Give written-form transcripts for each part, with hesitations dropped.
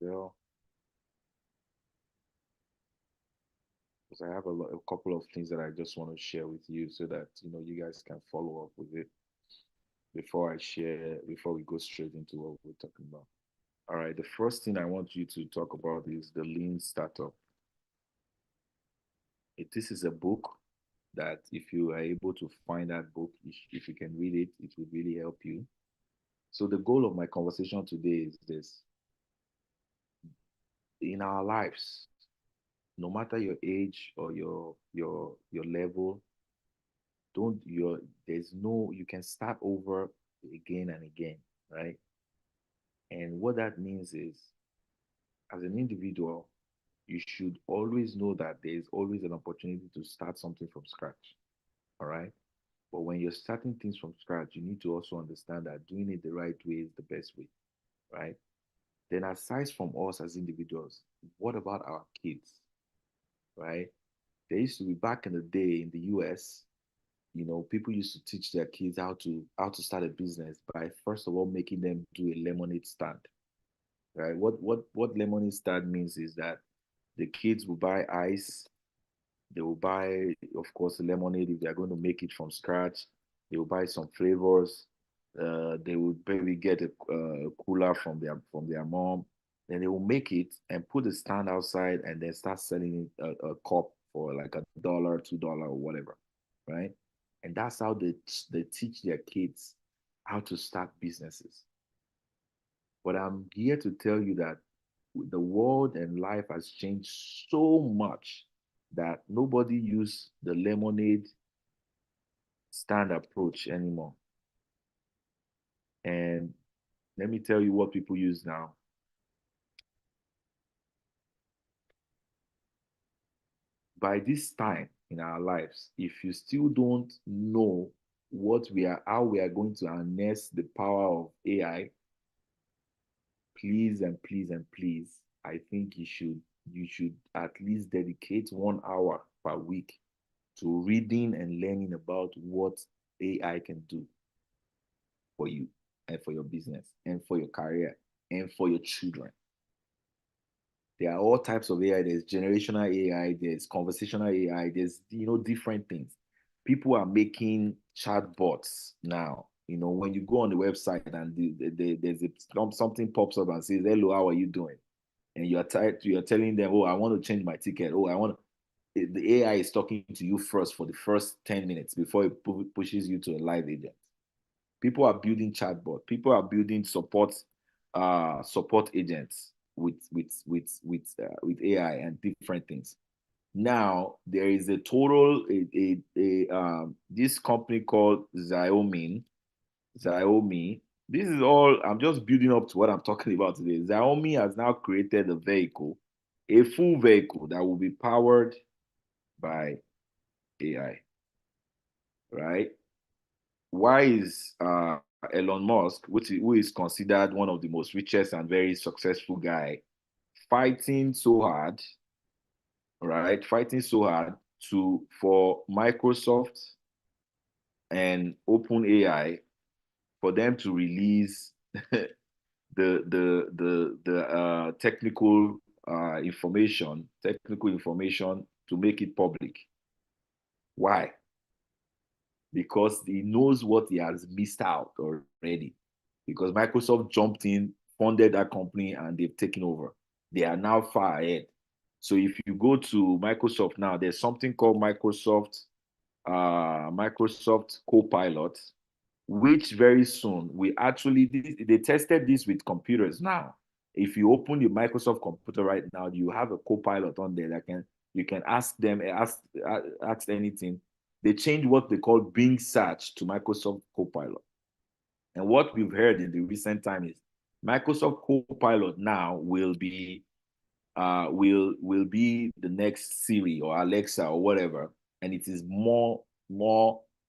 Well, because I have a couple of things that I just want to share with you so that you guys can follow up with it before we go straight into what we're talking about. All right, the first thing I want you to talk about is the lean startup. This is a book that if you are able to find that book, if you can read it, it will really help you. So the goal of my conversation today is this: in our lives, no matter your age or your level, don't your there's no you can start over again and again, right? And what that means is, as an individual, you should always know that there is always an opportunity to start something from scratch. All right. But when you're starting things from scratch, you need to also understand that doing it the right way is the best way, right? Then, aside from us as individuals, what about our kids, right? There used to be back in the day in the US, people used to teach their kids how to start a business by first of all making them do a lemonade stand, right? What lemonade stand means is that the kids will buy ice. They will buy, of course, lemonade if they are going to make it from scratch. They will buy some flavors. They will maybe get a cooler from their mom. Then they will make it and put the stand outside and then start selling it a cup for like $1, $2 or whatever, right? And that's how they teach their kids how to start businesses. But I'm here to tell you that the world and life has changed so much that nobody use the lemonade stand approach anymore. And let me tell you what people use now. By this time in our lives, if you still don't know how we are going to harness the power of AI, please and please and please, I think you should at least dedicate 1 hour per week to reading and learning about what AI can do for you and for your business and for your career and for your children. There are all types of AI. There's generational AI, there's conversational AI, there's different things. People are making chatbots now. When you go on the website and something pops up and says, "Hello, how are you doing?" and you're telling them, "Oh, I want to change my ticket. Oh, I want." The AI is talking to you first for the first 10 minutes before it pushes you to a live agent. People are building chatbot. People are building support agents with AI and different things. Now there is a total this company called Xiaomi. This is all I'm just building up to what I'm talking about today. Xiaomi has now created a full vehicle that will be powered by AI, right? Why is Elon Musk, who is considered one of the most richest and very successful guy, fighting so hard, right? Fighting so hard for Microsoft and OpenAI for them to release the technical information to make it public. Why? Because he knows what he has missed out already. Because Microsoft jumped in, funded that company, and they've taken over. They are now far ahead. So if you go to Microsoft now, there's something called Microsoft Copilot, which very soon they tested this with computers now. If you open your Microsoft computer right now, you have a Copilot on there that you can ask anything. They changed what they call Bing search to Microsoft Copilot. And what we've heard in the recent time is Microsoft Copilot now will be the next Siri or Alexa or whatever, and it is more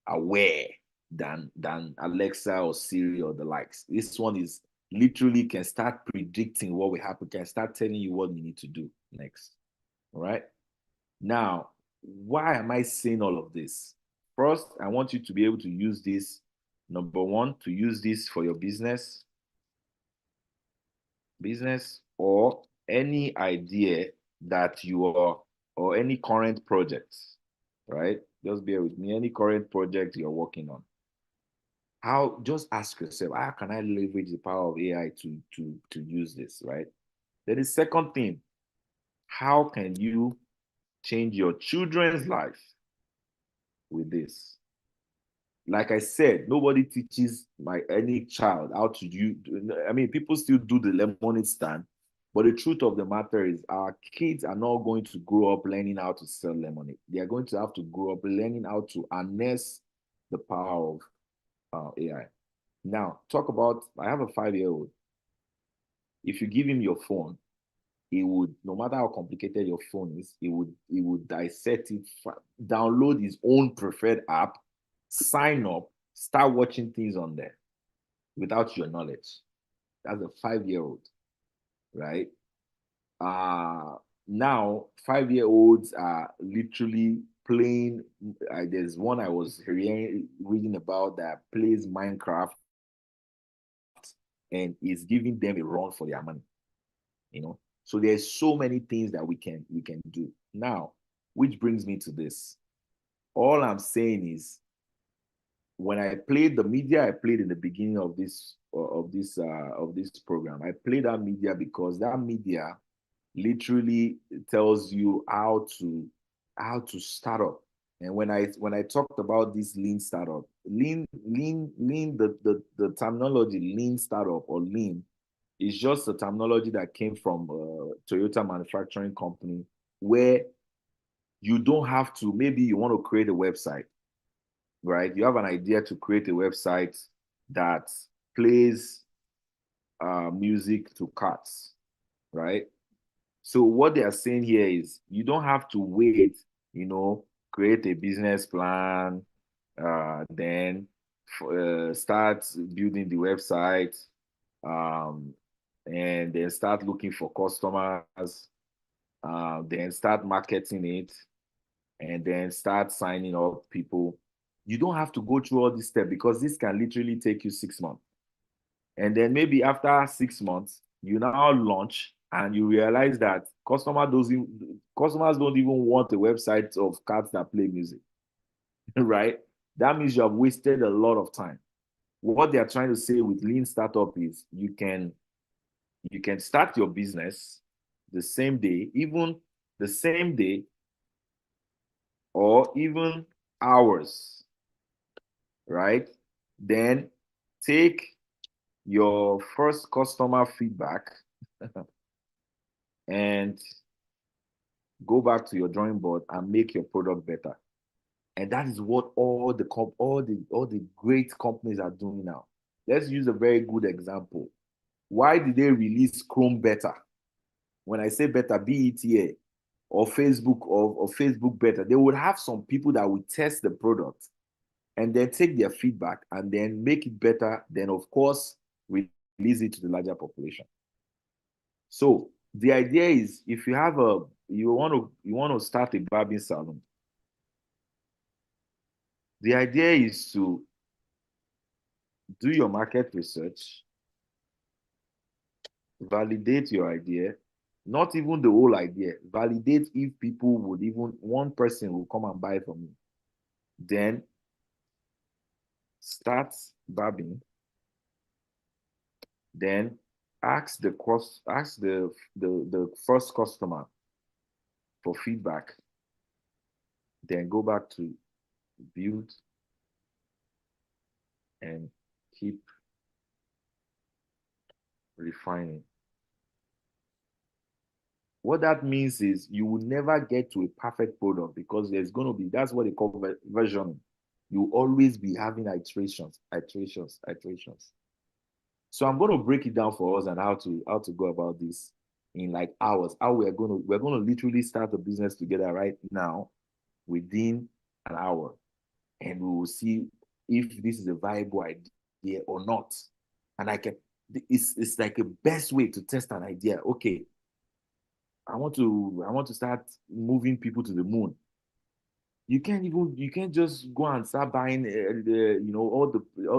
aware than Alexa or Siri or the likes. This one is literally can start predicting what will happen, can start telling you what you need to do next. All right. Now, why am I saying all of this? First, I want you to be able to use this. Number one, to use this for your business. or any idea that you are, or any current projects, right? Just bear with me. Any current project you're working on. How, just ask yourself, how can I leverage the power of AI to use this, right? Then the second thing, how can you change your children's life with this? Like I said, nobody teaches my any child how to do. I mean, people still do the lemonade stand, but the truth of the matter is, our kids are not going to grow up learning how to sell lemonade. They are going to have to grow up learning how to harness the power of AI. Now, talk about. I have a 5-year-old. If you give him your phone, he would, no matter how complicated your phone is, he would dissect it, download his own preferred app, sign up, start watching things on there without your knowledge. That's a 5-year-old, right? Now 5-year-olds are literally playing. There's one I was reading about that plays Minecraft and is giving them a run for their money. you know so there's so many things that we can do now, which brings me to this. All I'm saying is, when I played the media I played in the beginning of this program, I played that media because that media literally tells you how to start up. And when I talked about this lean startup, the terminology lean startup or lean is just a terminology that came from Toyota Manufacturing Company, where you don't have to. Maybe you want to create a website, right? You have an idea to create a website that plays music to cats, right? So what they are saying here is, you don't have to wait, create a business plan, then start building the website, um, and then start looking for customers, then start marketing it, and then start signing up people. You don't have to go through all this step, because this can literally take you 6 months. And then maybe after 6 months, you now launch and you realize that customers don't even want a website of cats that play music, right? That means you have wasted a lot of time. What they are trying to say with lean startup is, you can start your business the same day, even the same day, or even hours, right? Then take your first customer feedback and go back to your drawing board and make your product better. And that is what all the great companies are doing now. Let's use a very good example. Why did they release Chrome Beta? When I say beta, BETA, or Facebook, or Facebook Beta, they would have some people that would test the product and then take their feedback and then make it better. Then, of course, release it to the larger population. So the idea is, if you want to start a barbing salon, the idea is to do your market research, validate your idea, not even the whole idea, validate if people would, even one person will come and buy from you. Then start barbing, then ask the first customer for feedback, then go back to build and keep refining. What that means is, you will never get to a perfect product, because that's what they call versioning. You always be having iterations, iterations, iterations. So I'm going to break it down for us, and how to go about this in like hours. How we're going to literally start a business together right now within an hour, and we will see if this is a viable idea or not. And it's like a best way to test an idea. Okay, I want to start moving people to the moon. You can't just go and start buying all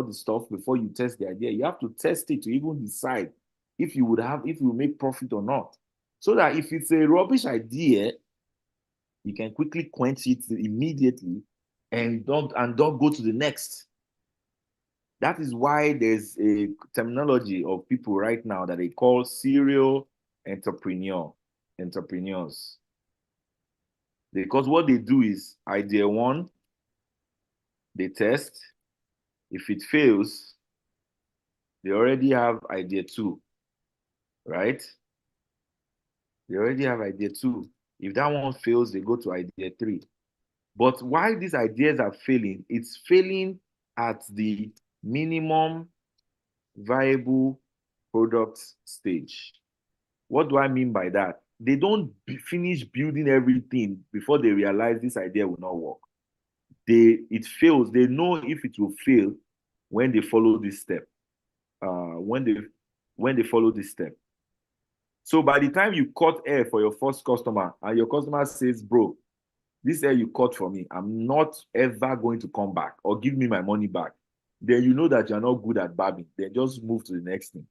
the stuff before you test the idea. You have to test it to even decide if you make profit or not. So that if it's a rubbish idea, you can quickly quench it immediately and don't go to the next. That is why there's a terminology of people right now that they call serial entrepreneurs. Because what they do is idea one, they test. If it fails, they already have idea two, right? They already have idea two. If that one fails, they go to idea three. But why these ideas are failing, it's failing at the minimum viable product stage. What do I mean by that? They don't finish building everything before they realize this idea will not work. It fails. They know if it will fail when they follow this step. When they follow this step. So by the time you cut hair for your first customer and your customer says, "Bro, this hair you cut for me, I'm not ever going to come back or give me my money back," then you know that you're not good at barbing. Then just move to the next thing.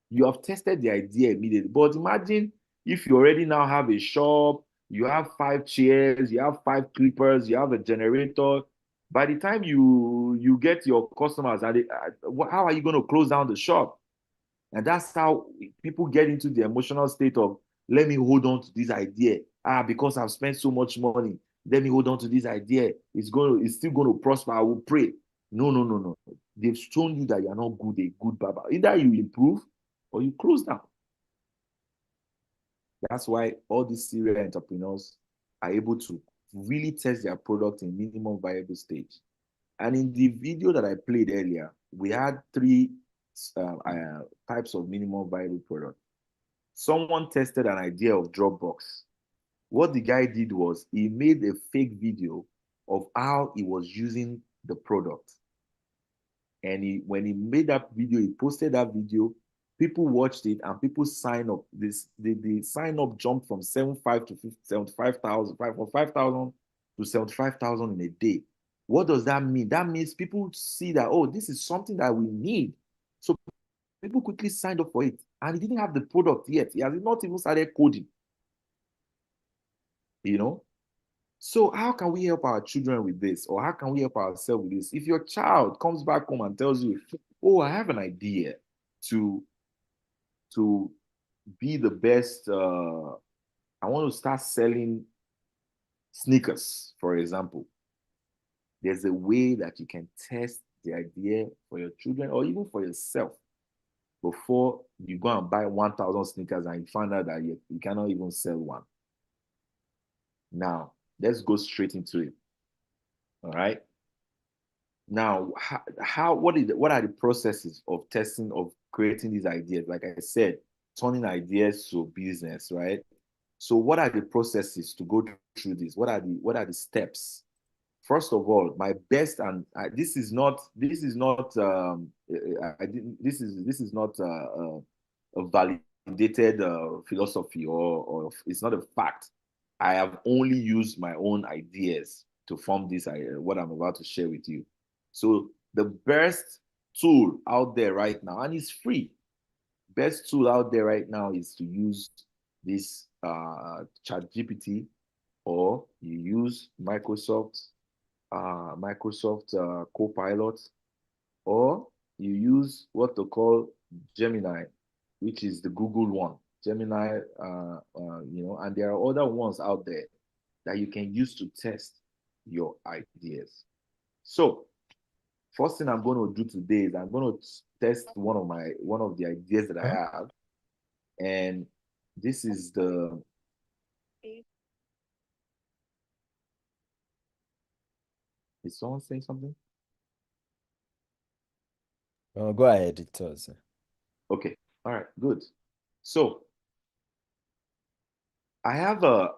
You have tested the idea immediately. But imagine if you already now have a shop, you have 5 chairs, you have 5 clippers, you have a generator. By the time you get your customers, how are you going to close down the shop? And that's how people get into the emotional state of, let me hold on to this idea. Because I've spent so much money, let me hold on to this idea. It's still going to prosper. I will pray. No, no, no, no. They've shown you that you're not a good barber. Either you improve or you close down. That's why all these serial entrepreneurs are able to really test their product in minimum viable stage. And in the video that I played earlier, we had three types of minimum viable product. Someone tested an idea of Dropbox. What the guy did was he made a fake video of how he was using the product. And when he made that video, he posted that video. People watched it and people signed up. The sign up jumped from 75 to 75,000, from 5,000 to 75,000 in a day. What does that mean? That means people see that, oh, this is something that we need. So people quickly signed up for it. And he didn't have the product yet. He has not even started coding. You know? So how can we help our children with this? Or how can we help ourselves with this? If your child comes back home and tells you, oh, I have an idea to to be the best, I want to start selling sneakers, for example. There's a way that you can test the idea for your children or even for yourself before you go and buy 1,000 sneakers and you find out that you cannot even sell one. Now, let's go straight into it. All right. Now, what are the processes of testing, of creating these ideas? Like I said, turning ideas to business, right? So what are the processes to go through this? What are the steps? First of all, my best, and this is not a validated philosophy, or it's not a fact. I have only used my own ideas to form this what I'm about to share with you. So the best tool out there right now, and it's free. Best tool out there right now is to use this ChatGPT, or you use Microsoft Copilot, or you use what they call Gemini, which is the Google one. Gemini, and there are other ones out there that you can use to test your ideas. So, first thing I'm going to do today is I'm going to test one of the ideas that I have, and this is the. Is someone saying something? Go ahead, it was. Okay. All right. Good. So I have a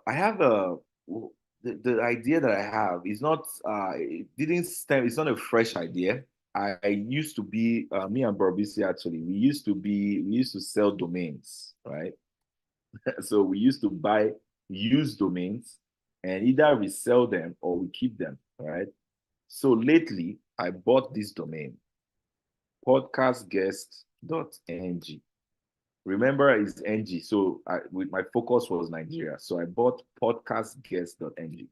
the idea that I have is not it didn't stem. It's not a fresh idea. I used to be me and Barbisi, actually. We used to sell domains, right? So we used to buy used domains and either resell them or we keep them, right? So lately I bought this domain, podcastguest.ng. Remember, it's NG. So with my focus was Nigeria. So I bought podcastguest.ng.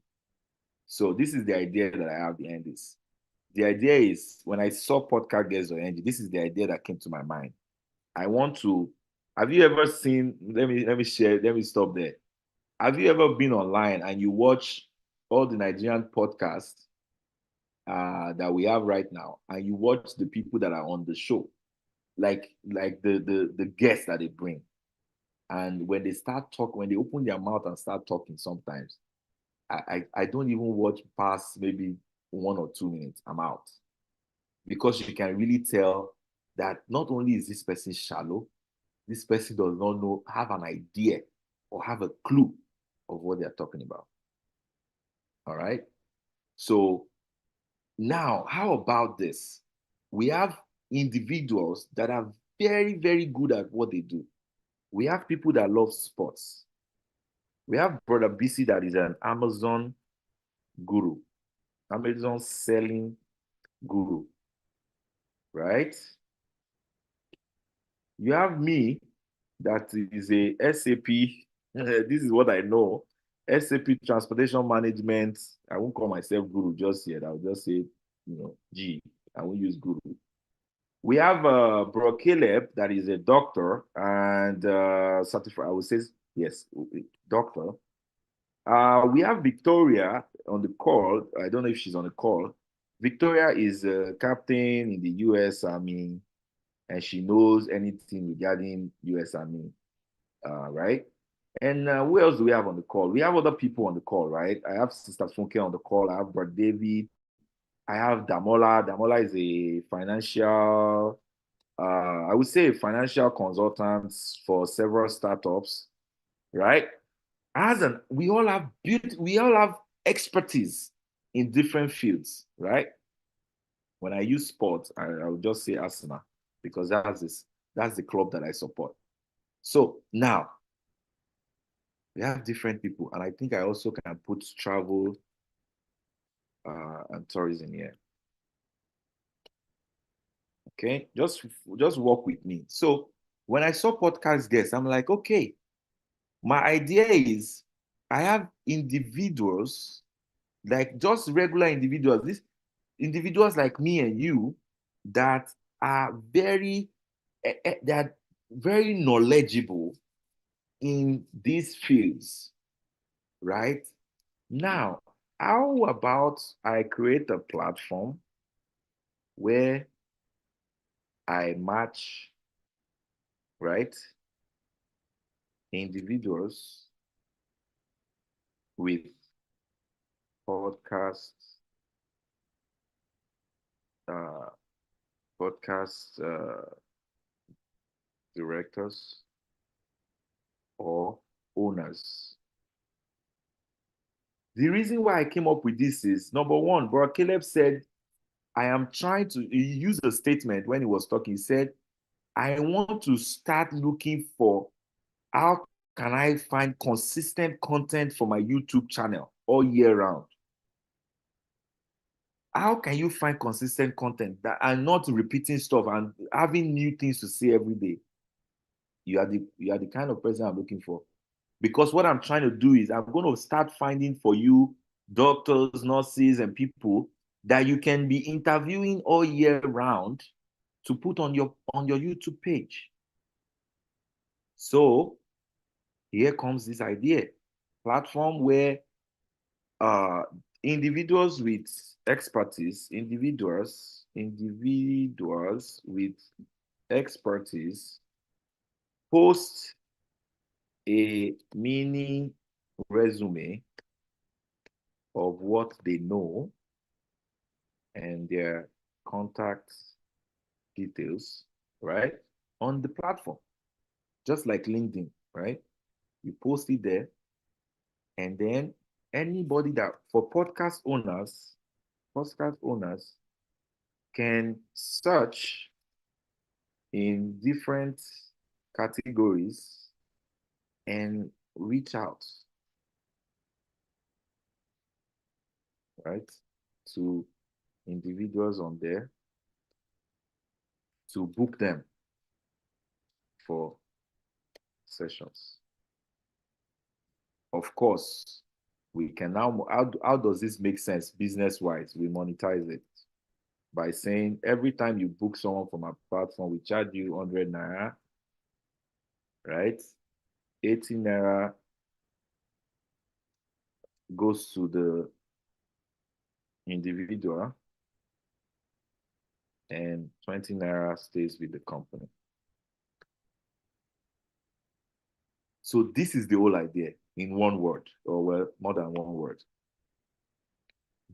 So this is the idea that I have behind this. The idea is when I saw podcastguest.ng, this is the idea that came to my mind. I want to. Have you ever seen? Let me share. Let me stop there. Have you ever been online and you watch all the Nigerian podcasts that we have right now, and you watch the people that are on the show, like the guests that they bring, and when they start talking, when they open their mouth and start talking, sometimes I don't even watch past maybe 1 or 2 minutes. I'm out because you can really tell that not only is this person shallow, this person does not know, have an idea or have a clue of what they're talking about. All right. So now, how about this? We have individuals that are very, very good at what they do. We have people that love sports. We have Brother BC that is an Amazon guru, Amazon selling guru, right? You have me that is a SAP. This is what I know. SAP transportation management. I won't call myself guru just yet. I'll just say, G. I won't use guru. We have Bro Caleb that is a doctor and certified. I would say yes, doctor. We have Victoria on the call. I don't know if she's on the call. Victoria is a captain in the U.S. Army, and she knows anything regarding U.S. Army, right? And who else do we have on the call? We have other people on the call, right? I have Sister Funke on the call. I have Brother David. I have Damola. Damola is a financial, I would say, a financial consultant for several startups, right? We all have expertise in different fields, right? When I use sports, I will just say Arsenal because that's the club that I support. So now we have different people, and I think I also can put travel and tourism here. Okay, just work with me. So when I saw podcast guests, I'm like, okay, my idea is I have individuals, like just regular individuals, these individuals like me and you that are that very knowledgeable in these fields, right? Now, how about I create a platform where I match, right, individuals with podcast uh, podcast directors or owners. The reason why I came up with this is number one, Bro Caleb said, I am trying to, he used a statement when he was talking. He said, I want to start looking for how can I find consistent content for my YouTube channel all year round. How can you find consistent content that are not repeating stuff and having new things to say every day? You are the kind of person I'm looking for. Because what I'm trying to do is I'm going to start finding for you doctors, nurses, and people that you can be interviewing all year round to put on your YouTube page. So here comes this idea. Platform where uh individuals with expertise, individuals with expertise post a mini resume of what they know and their contact details, right? On the platform, just like LinkedIn, right? You post it there, and then anybody that for podcast owners can search in different categories and reach out, right, to individuals on there to book them for sessions. Of course, we can now, how does this make sense business-wise? We monetize it by saying every time you book someone from our platform, we charge you 100 naira, right? 80 naira goes to the individual and 20 naira stays with the company. So this is the whole idea in one word, or well, more than one word.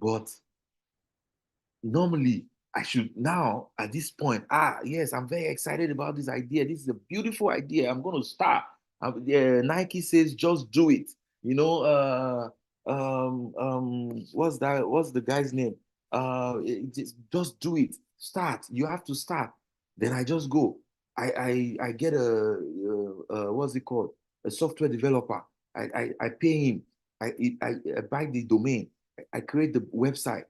But normally I should now at this point, yes, I'm very excited about this idea. This is a beautiful idea. I'm going to start. Nike says just do it. You know, what's that? What's the guy's name? Just do it. Start. You have to start. Then I just go. I get what's it called? A software developer. I pay him. I buy the domain. I create the website.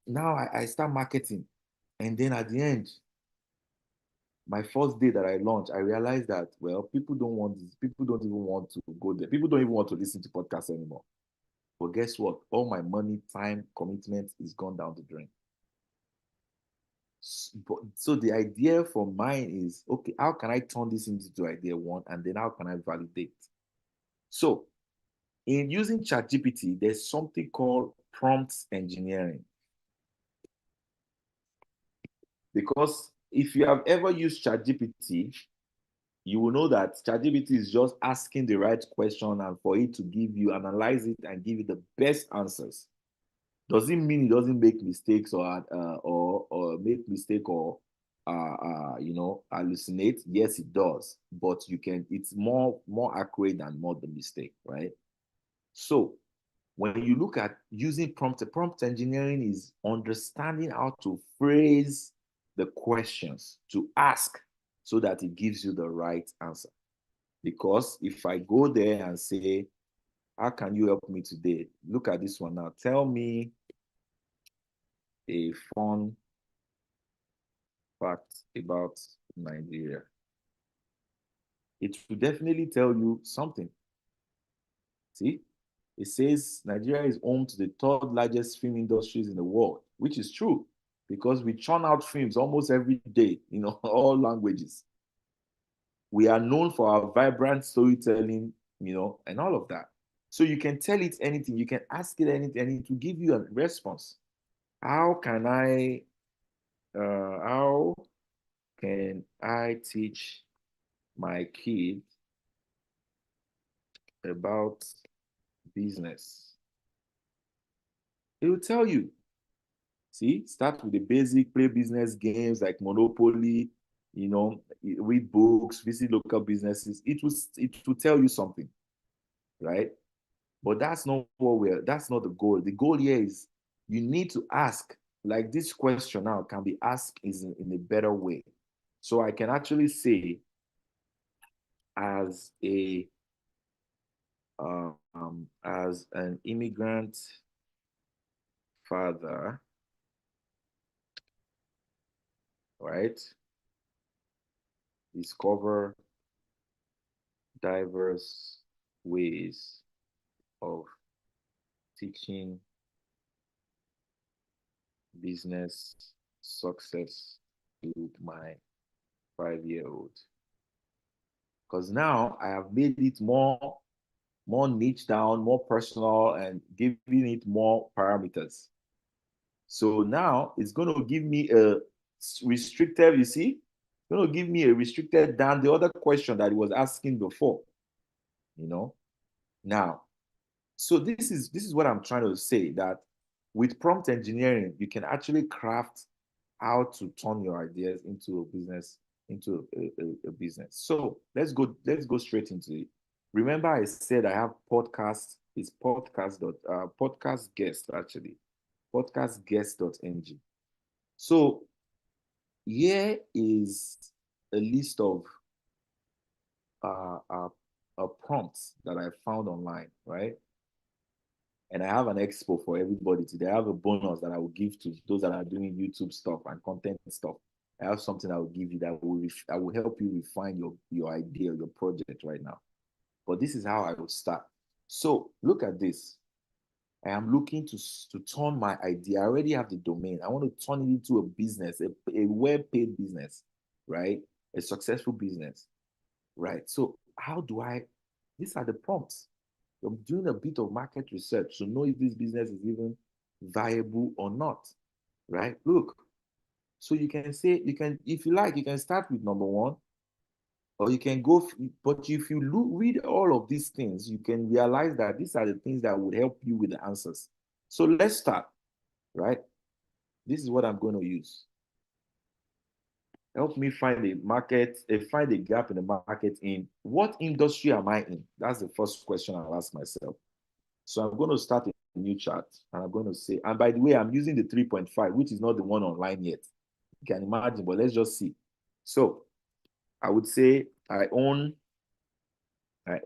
Now I start marketing. And then at the end, my first day that I launched, I realized that, well, people don't want this. People don't even want to go there. People don't even want to listen to podcasts anymore. But guess what? All my money, time, commitment is gone down the drain. So the idea for mine is, okay, how can I turn this into idea one? And then how can I validate? So in using ChatGPT, there's something called prompt engineering. Because if you have ever used ChatGPT, you will know that ChatGPT is just asking the right question and for it to give you, analyze it and give you the best answers. Does it mean it doesn't make mistakes or make mistake or hallucinate? Yes, it does. But it's more accurate than more the mistake, right? So when you look at using prompt engineering is understanding how to phrase the questions to ask so that it gives you the right answer. Because if I go there and say, how can you help me today? Look at this one now. Tell me a fun fact about Nigeria. It will definitely tell you something. See, it says Nigeria is home to the third largest film industries in the world, which is true because we churn out films almost every day, all languages. We are known for our vibrant storytelling, and all of that. So you can tell it anything, you can ask it anything, and it will give you a response. How can I teach my kid about business? It will tell you. See, start with the basic, play business games like Monopoly, read books, visit local businesses. It will tell you something, right? But that's not the goal. The goal here is you need to ask, like this question now can be asked in a better way. So I can actually say, as as an immigrant father, right? Discover diverse ways of teaching business success to my 5-year-old. Because now I have made it more niche down, more personal, and giving it more parameters. So now it's going to give me a restricted, you see, it's going to give me a restricted than the other question that it was asking before, Now, so this is what I'm trying to say, that with prompt engineering, you can actually craft how to turn your ideas into a business, into a business. So let's go straight into it. Remember, I said I have podcast. It's podcast guest actually, podcastguest.ng. So here is a list of uh, uh, prompts that I found online, right? And I have an expo for everybody today. I have a bonus that I will give to those that are doing YouTube stuff and content stuff. I have something I will give you that will help you refine your idea, your project right now. But this is how I would start. So look at this. I am looking to turn my idea. I already have the domain. I want to turn it into a business, a well-paid business, right? A successful business, right? So how do I, these are the prompts. I'm doing a bit of market research to know if this business is even viable or not, right? Look, so you can say, you can, if you like, you can start with number one, or you can go, but if you read all of these things, you can realize that these are the things that would help you with the answers. So let's start, right? This is what I'm going to use. Help me find a market, find a gap in the market in what industry am I in? That's the first question I'll ask myself. So I'm going to start a new chart and I'm going to say, and by the way, I'm using the 3.5, which is not the one online yet. You can imagine, but let's just see. So I would say I own a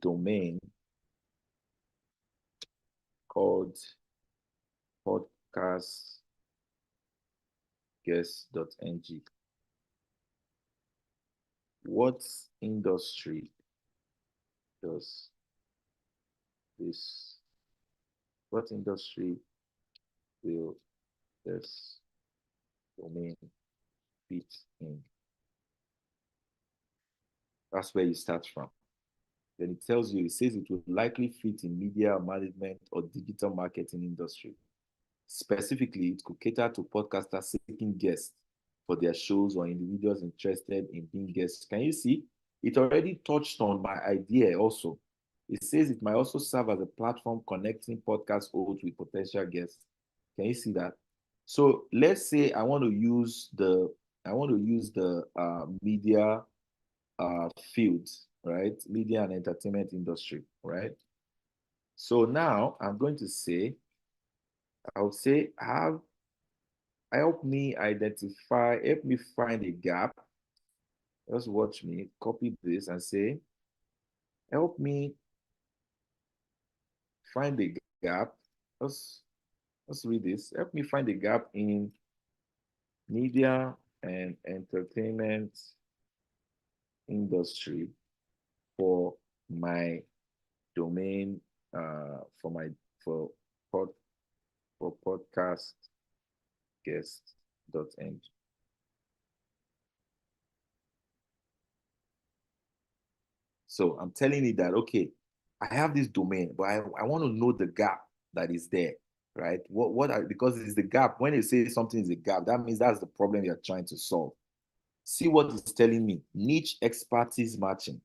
domain called podcastguest.ng. What industry does this, what industry will this domain fit in? That's where you start from. Then it tells you, it says it will likely fit in media management or digital marketing industry. Specifically, it could cater to podcasters seeking guests for their shows or individuals interested in being guests. Can you see? It already touched on my idea also. It says it might also serve as a platform connecting podcast hosts with potential guests. Can you see that? So let's say I want to use the media field, right? Media and entertainment industry, right? So now I'm going to say, I would say, help me find a gap. Just watch me, copy this and say, help me find a gap. Let's, let's read this. Help me find a gap in media and entertainment industry for my domain, for my, for, pod, for podcast guest.ng. So I'm telling you that, okay, I have this domain, but I want to know the gap that is there, right? Because it's the gap. When you say something is a gap, that means that's the problem you're trying to solve. See what it's telling me, niche expertise matching.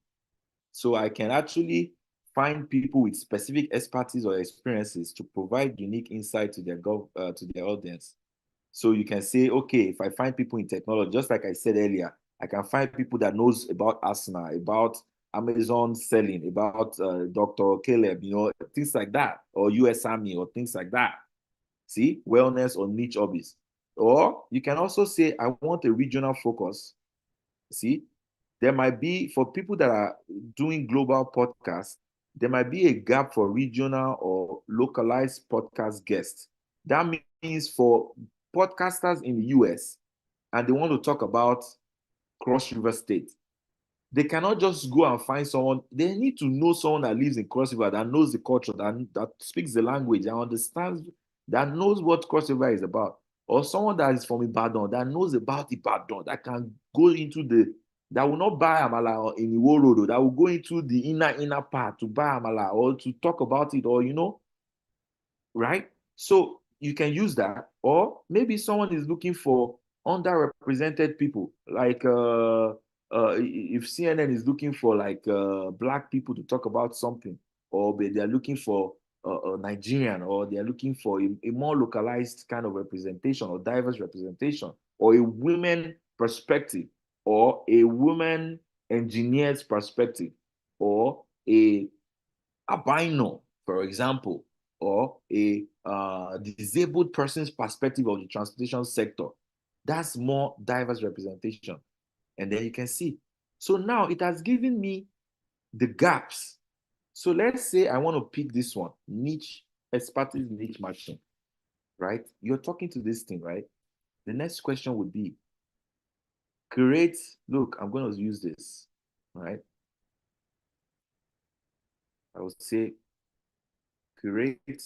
So I can actually find people with specific expertise or experiences to provide unique insight to their audience. So you can say, okay, if I find people in technology, just like I said earlier, I can find people that knows about Asana, about Amazon selling, about Dr. Caleb, things like that, or US Army, or things like that. See, wellness or niche hobbies. Or you can also say, I want a regional focus. See, there might be, for people that are doing global podcasts, there might be a gap for regional or localized podcast guests. That means for podcasters in the US and they want to talk about Cross River State, they cannot just go and find someone. They need to know someone that lives in Cross River, that knows the culture, that speaks the language, that understands, that knows what Cross River is about. Or someone that is from Ibadan, that knows about Ibadan, that can go into that will not buy Amala in Iwo Road, that will go into the inner part to buy Amala or to talk about it, or, right? So you can use that, or maybe someone is looking for underrepresented people, like if CNN is looking for like black people to talk about something, or they're looking for Nigerian, or they're looking for a more localized kind of representation or diverse representation, or a women perspective, or a woman engineer's perspective, or a albino, for example, or a disabled person's perspective of the transportation sector. That's more diverse representation. And then you can see. So now it has given me the gaps. So let's say I want to pick this one, niche, expertise niche matching, right? You're talking to this thing, right? The next question would be, look, I'm going to use this, right? I would say curate.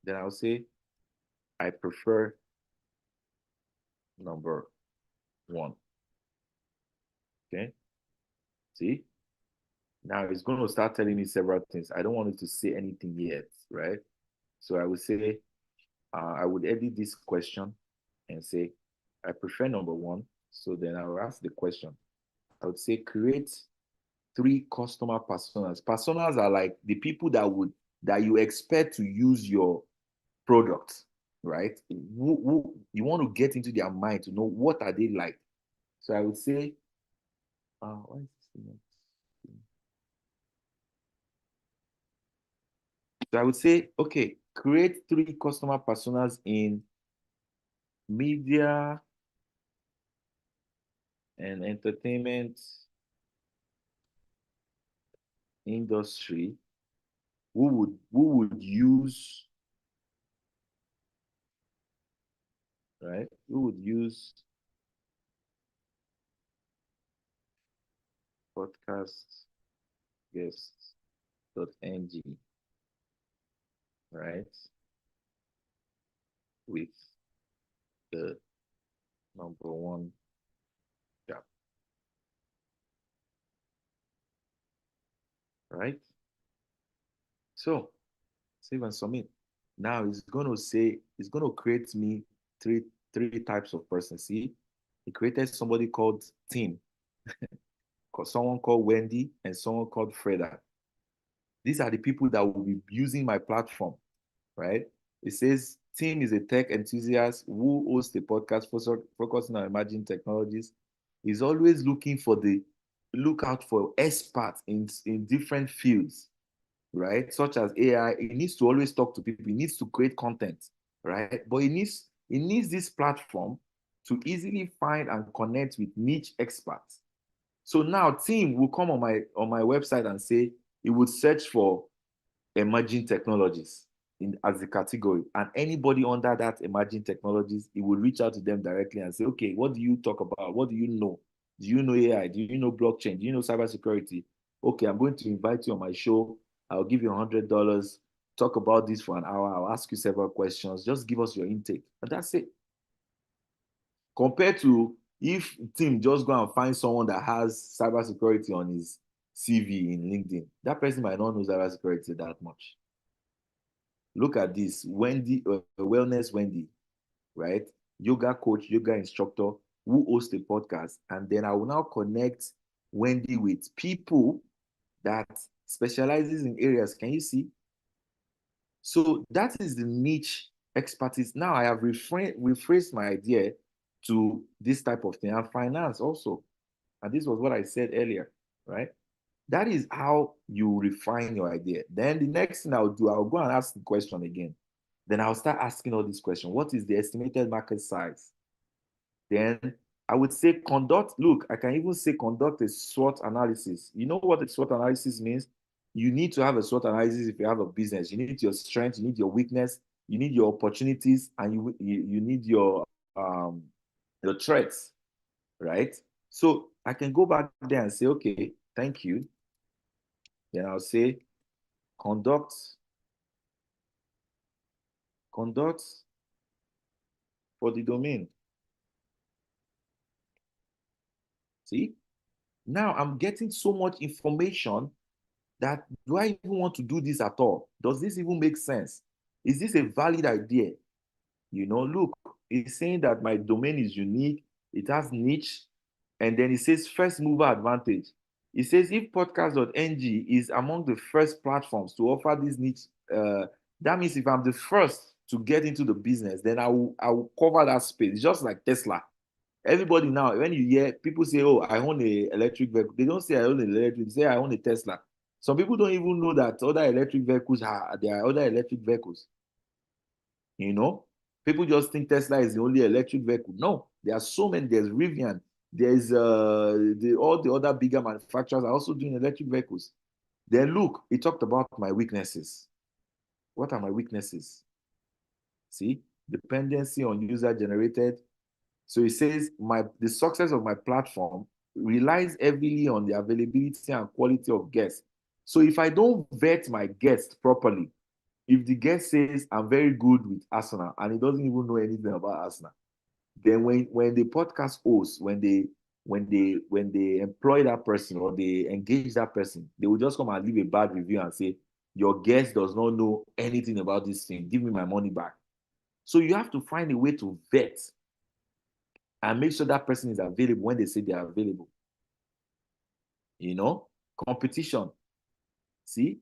Then I would say I prefer number one. Okay. See? Now it's going to start telling me several things. I don't want it to say anything yet, right? So I would say, I would edit this question and say, I prefer number one. So then I will ask the question. I would say, create three customer personas. Personas are like the people that you expect to use your product, right? Who you want to get into their mind to know what are they like. So I would say, what is this? So I would say, okay, create three customer personas in media and entertainment industry who would use, right? Who would use podcast guests.ng, right? With the number one job, right? So save and submit. Now it's going to create me three three types of persons. See, it created somebody called Tim, someone called Wendy, and someone called Freda. These are the people that will be using my platform, right? It says Tim is a tech enthusiast who hosts a podcast focusing on emerging technologies. He's always looking for the look out for experts in different fields, right? Such as AI. He needs to always talk to people. He needs to create content, right? But he needs this platform to easily find and connect with niche experts. So now Tim will come on my website and say he would search for emerging technologies as a category, and anybody under that emerging technologies, he will reach out to them directly and say, okay, what do you talk about? What do you know? Do you know AI? Do you know blockchain? Do you know cybersecurity? Okay, I'm going to invite you on my show. I'll give you $100. Talk about this for an hour. I'll ask you several questions. Just give us your intake, and that's it. Compared to if Tim just go and find someone that has cybersecurity on his CV in LinkedIn, that person might not know cybersecurity that much. Look at this, Wendy, Wellness Wendy, right? Yoga coach, yoga instructor who hosts a podcast. And then I will now connect Wendy with people that specializes in areas. Can you see? So that is the niche expertise. Now I have rephrased my idea to this type of thing and finance also. And this was what I said earlier, right? That is how you refine your idea. Then the next thing I'll do, I'll go and ask the question again. Then I'll start asking all these questions. What is the estimated market size? Then I would say conduct, look, I can even say conduct a SWOT analysis. You know what a SWOT analysis means? You need to have a SWOT analysis if you have a business. You need your strength, you need your weakness, you need your opportunities, and you need your threats, right? So I can go back there and say, okay, thank you. Then I'll say conduct, conduct for the domain. See? Now I'm getting so much information that do I even want to do this at all? Does this even make sense? Is this a valid idea? Look, it's saying that my domain is unique, it has niche, and then it says first mover advantage. It says if podcast.ng is among the first platforms to offer this niche, that means if I'm the first to get into the business, then I will cover that space, just like Tesla. Everybody now, when you hear people say, "Oh, I own a electric vehicle," they don't say I own an electric. They say I own a Tesla. Some people don't even know that other electric vehicles there are other electric vehicles. You know, people just think Tesla is the only electric vehicle. No, there are so many. There's Rivian. There's all the other bigger manufacturers are also doing electric vehicles. Then look, he talked about my weaknesses. What are my weaknesses? See, dependency on user generated. So he says the success of my platform relies heavily on the availability and quality of guests. So if I don't vet my guest properly, if the guest says I'm very good with Arsenal and he doesn't even know anything about Arsenal, then when the podcast host, when they employ that person or they engage that person, they will just come and leave a bad review and say, your guest does not know anything about this thing. Give me my money back. So you have to find a way to vet and make sure that person is available when they say they are available. You know, competition. See?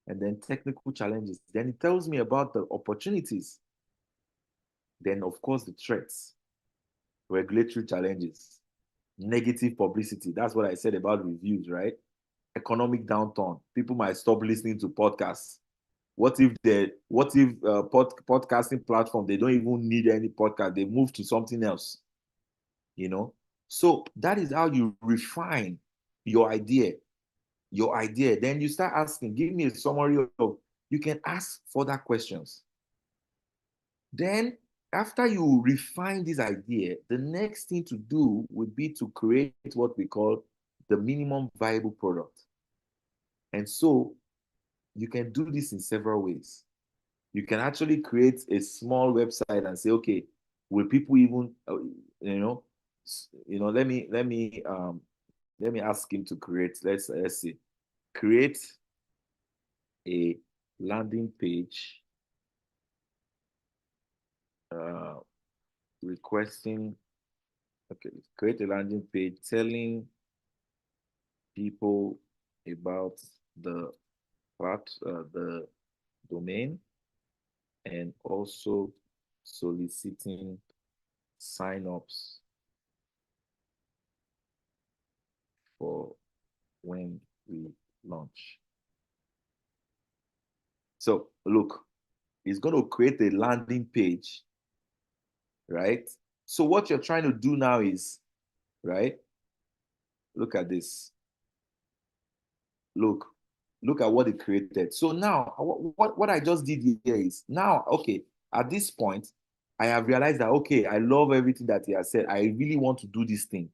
And then technical challenges. Then it tells me about the opportunities. Then, of course, the threats, regulatory challenges, negative publicity. That's what I said about reviews, right? Economic downturn. People might stop listening to podcasts. What if podcasting platform, they don't even need any podcast, they move to something else, you know? So that is how you refine your idea. Your idea. Then you start asking, give me a summary of, you can ask further questions. Then after you refine this idea, the next thing to do would be to create what we call the minimum viable product. And so you can do this in several ways. You can actually create a small website and say, okay, will people even, you know, let me ask him to create. Let's see, create a landing page uh, requesting. Okay, create a landing page telling people about the the domain, and also soliciting signups for when we launch. So look, it's going to create a landing page, right? So what you're trying to do now is, right? Look at this. Look, look at what it created. So now, what I just did here is now, okay, at this point, I have realized that, okay, I love everything that he has said. I really want to do this thing,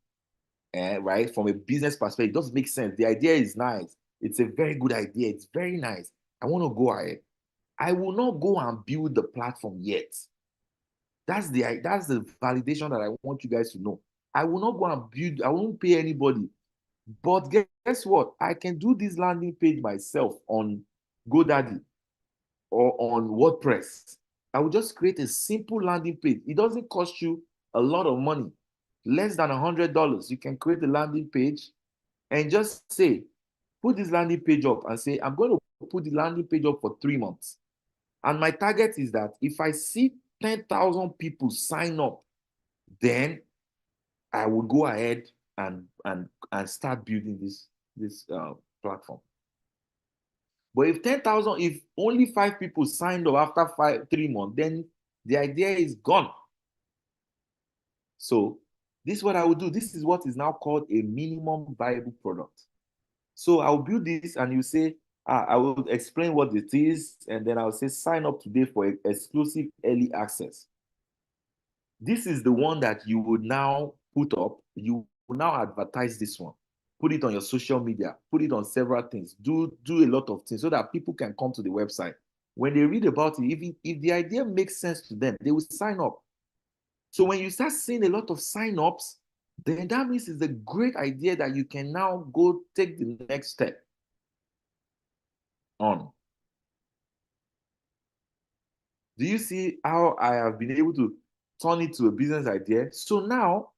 right? From a business perspective, it does make sense. The idea is nice. It's a very good idea. It's very nice. I want to go ahead. I will not go and build the platform yet. That's the validation that I want you guys to know. I will not go and build, I won't pay anybody. But guess what? I can do this landing page myself on GoDaddy or on WordPress. I will just create a simple landing page. It doesn't cost you a lot of money, less than $100. You can create a landing page and just say, put this landing page up and say, I'm going to put the landing page up for 3 months. And my target is that if I see 10,000 people sign up, then I will go ahead and start building this platform. But if only 5 people signed up after 3 months, then the idea is gone. So this is what I will do. This is what is now called a minimum viable product. So I'll build this, and you say, I will explain what it is, and then I'll say sign up today for exclusive early access. This is the one that you would now put up. You will now advertise this one. Put it on your social media. Put it on several things. Do a lot of things so that people can come to the website. When they read about it, if the idea makes sense to them, they will sign up. So when you start seeing a lot of sign-ups, then that means it's a great idea that you can now go take the next step on. Do you see how I have been able to turn it to a business idea? So now,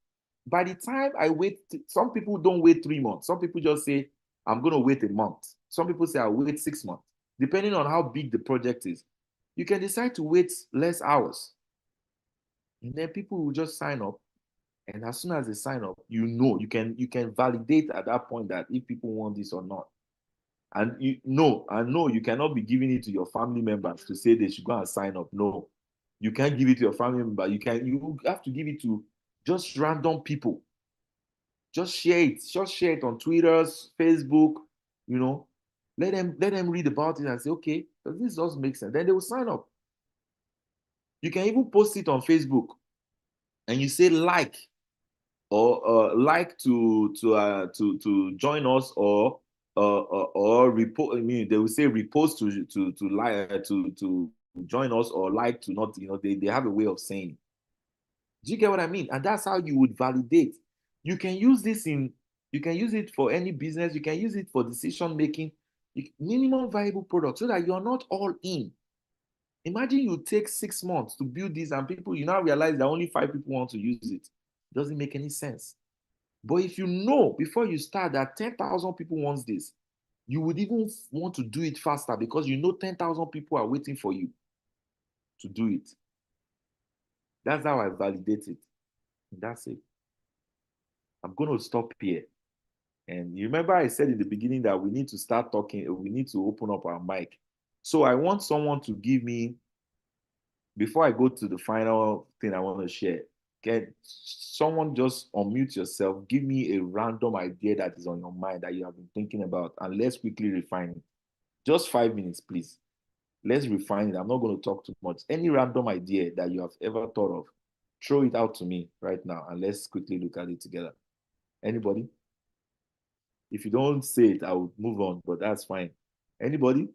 by the time I wait, some people don't wait 3 months. Some people just say, I'm going to wait a month. Some people say, I'll wait 6 months, depending on how big the project is. You can decide to wait less hours. And then people will just sign up. And as soon as they sign up, you can validate at that point that if people want this or not. And no, you cannot be giving it to your family members to say they should go and sign up. No, you can't give it to your family member. You have to give it to just random people. Just share it. Just share it on Twitter, Facebook. You know, let them read about it and say, okay, this does make sense. Then they will sign up. You can even post it on Facebook, and you say like, or like to join us, or or report. I mean, they will say repost to like to join us or like to not. They have a way of saying. Do you get what I mean? And that's how you would validate. You can use this in. You can use it for any business. You can use it for decision making. Minimum viable product, so that you're not all in. Imagine you take 6 months to build this, and people you now realize that only 5 people want to use it. It doesn't make any sense. But if you know before you start that 10,000 people wants this, you would even want to do it faster because you know 10,000 people are waiting for you to do it. That's how I validate it. That's it. I'm going to stop here. And you remember I said in the beginning that we need to start talking, we need to open up our mic. So I want someone to give me, before I go to the final thing I want to share, can someone just unmute yourself, give me a random idea that is on your mind that you have been thinking about, and let's quickly refine it. Just 5 minutes, please. Let's refine it. I'm not going to talk too much. Any random idea that you have ever thought of, throw it out to me right now, and let's quickly look at it together. Anybody? If you don't say it, I will move on, but that's fine. Anybody?